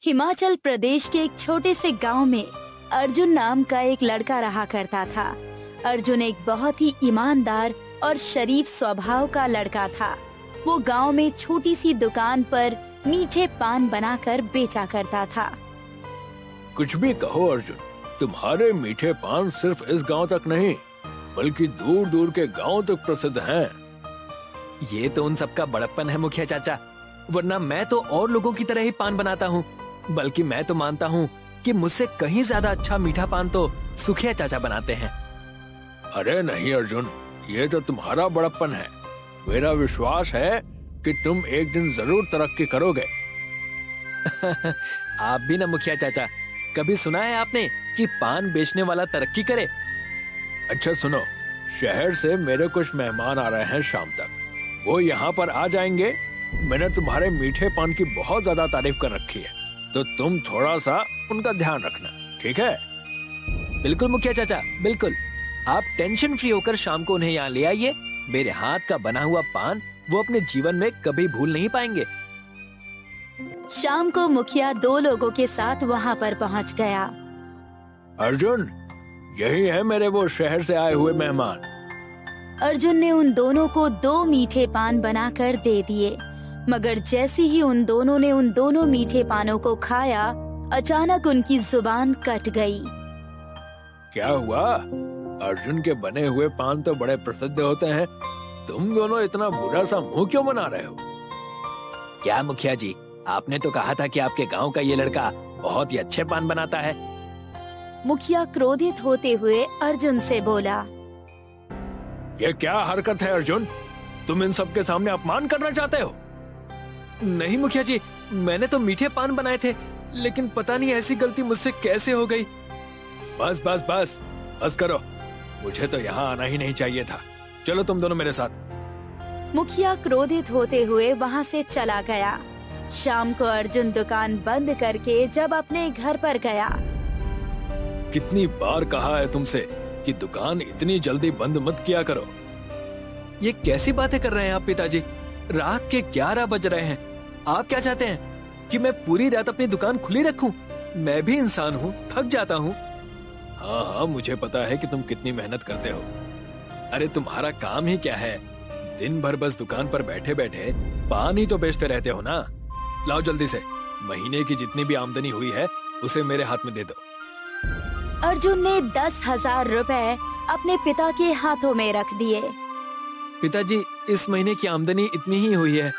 हिमाचल प्रदेश के एक छोटे से गांव में अर्जुन नाम का एक लड़का रहा करता था। अर्जुन एक बहुत ही ईमानदार और शरीफ स्वभाव का लड़का था। वो गांव में छोटी सी दुकान पर मीठे पान बनाकर बेचा करता था। कुछ भी कहो अर्जुन, तुम्हारे मीठे पान सिर्फ इस गांव तक नहीं बल्कि दूर दूर के गांव तक प्रसिद्ध हैं। ये तो उन सबका बड़प्पन है मुखिया चाचा, वरना मैं तो और लोगों की तरह ही पान बनाता हूँ। बल्कि मैं तो मानता हूँ कि मुझसे कहीं ज्यादा अच्छा मीठा पान तो सुखिया चाचा बनाते हैं। अरे नहीं अर्जुन, ये तो तुम्हारा बड़प्पन है। मेरा विश्वास है कि तुम एक दिन जरूर तरक्की करोगे। आप भी ना मुखिया चाचा, कभी सुना है आपने कि पान बेचने वाला तरक्की करे? अच्छा सुनो, शहर से मेरे कुछ मेहमान आ रहे हैं शाम तक, वो यहाँ पर आ जाएंगे। मैंने तुम्हारे मीठे पान की बहुत ज्यादा तारीफ कर रखी है, तो तुम थोड़ा सा उनका ध्यान रखना, ठीक है? बिल्कुल मुखिया चाचा, बिल्कुल। आप टेंशन फ्री होकर शाम को उन्हें यहाँ ले आइए। मेरे हाथ का बना हुआ पान वो अपने जीवन में कभी भूल नहीं पाएंगे। शाम को मुखिया 2 लोगों के साथ वहाँ पर पहुँच गया। अर्जुन, यही है मेरे वो शहर से आए हुए मेहमान। अर्जुन ने उन दोनों को 2 मीठे पान बनाकर दे दिए, मगर जैसे ही उन दोनों ने उन दोनों मीठे पानों को खाया, अचानक उनकी जुबान कट गई। क्या हुआ? अर्जुन के बने हुए पान तो बड़े प्रसिद्ध होते हैं, तुम दोनों इतना बुरा सा मुंह क्यों बना रहे हो? क्या मुखिया जी, आपने तो कहा था कि आपके गांव का ये लड़का बहुत ही अच्छे पान बनाता है। मुखिया क्रोधित होते हुए अर्जुन से बोला, ये क्या हरकत है अर्जुन? तुम इन सब के सामने अपमान करना चाहते हो? नहीं मुखिया जी, मैंने तो मीठे पान बनाए थे, लेकिन पता नहीं ऐसी गलती मुझसे कैसे हो गई। बस बस बस बस करो, मुझे तो यहाँ आना ही नहीं चाहिए था। चलो तुम दोनों मेरे साथ। मुखिया क्रोधित होते हुए वहाँ से चला गया। शाम को अर्जुन दुकान बंद करके जब अपने घर पर गया, कितनी बार कहा है तुमसे कि दुकान इतनी जल्दी बंद मत किया करो। ये कैसी बातें कर रहे हैं आप पिताजी? रात के 11 बज रहे हैं। आप क्या चाहते हैं कि मैं पूरी रात अपनी दुकान खुली रखूं? मैं भी इंसान हूँ, थक जाता हूँ। हाँ हाँ, मुझे पता है कि तुम कितनी मेहनत करते हो। अरे तुम्हारा काम ही क्या है? दिन भर बस दुकान पर बैठे बैठे पान ही तो बेचते रहते हो ना। लाओ जल्दी से, महीने की जितनी भी आमदनी हुई है उसे मेरे हाथ में दे दो। अर्जुन ने 10,000 रुपए अपने पिता के हाथों में रख दिए। पिताजी, इस महीने की आमदनी इतनी ही हुई है।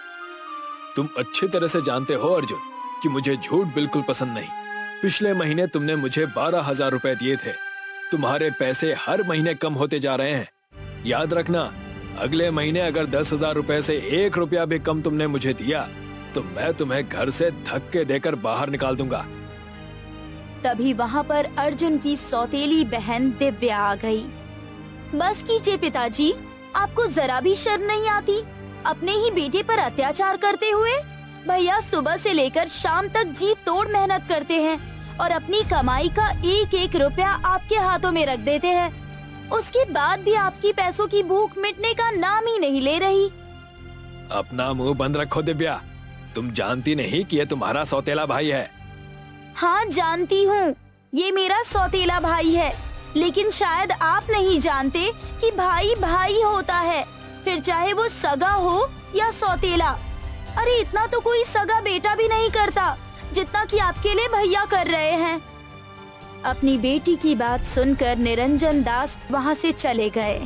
तुम अच्छी तरह से जानते हो अर्जुन कि मुझे झूठ बिल्कुल पसंद नहीं। पिछले महीने तुमने मुझे 12,000 रुपए दिए थे। तुम्हारे पैसे हर महीने कम होते जा रहे हैं। याद रखना, अगले महीने अगर 10,000 रुपए से 1 रुपया भी कम तुमने मुझे दिया तो मैं तुम्हें घर से धक्के देकर बाहर निकाल दूंगा। तभी वहाँ पर अर्जुन की सौतेली बहन दिव्या आ गई। बस कीजिए पिताजी, आपको जरा भी शर्म नहीं आती अपने ही बेटे पर अत्याचार करते हुए? भैया सुबह से लेकर शाम तक जी तोड़ मेहनत करते हैं और अपनी कमाई का 1-1 रुपया आपके हाथों में रख देते हैं। उसके बाद भी आपकी पैसों की भूख मिटने का नाम ही नहीं ले रही। अपना मुंह बंद रखो दिव्या, तुम जानती नहीं कि ये तुम्हारा सौतेला भाई है। हाँ जानती हूँ, ये मेरा सौतेला भाई है, लेकिन शायद आप नहीं जानते कि भाई भाई होता है, फिर चाहे वो सगा हो या सौतेला। अरे इतना तो कोई सगा बेटा भी नहीं करता जितना कि आपके लिए भैया कर रहे हैं। अपनी बेटी की बात सुनकर निरंजन दास वहाँ से चले गए।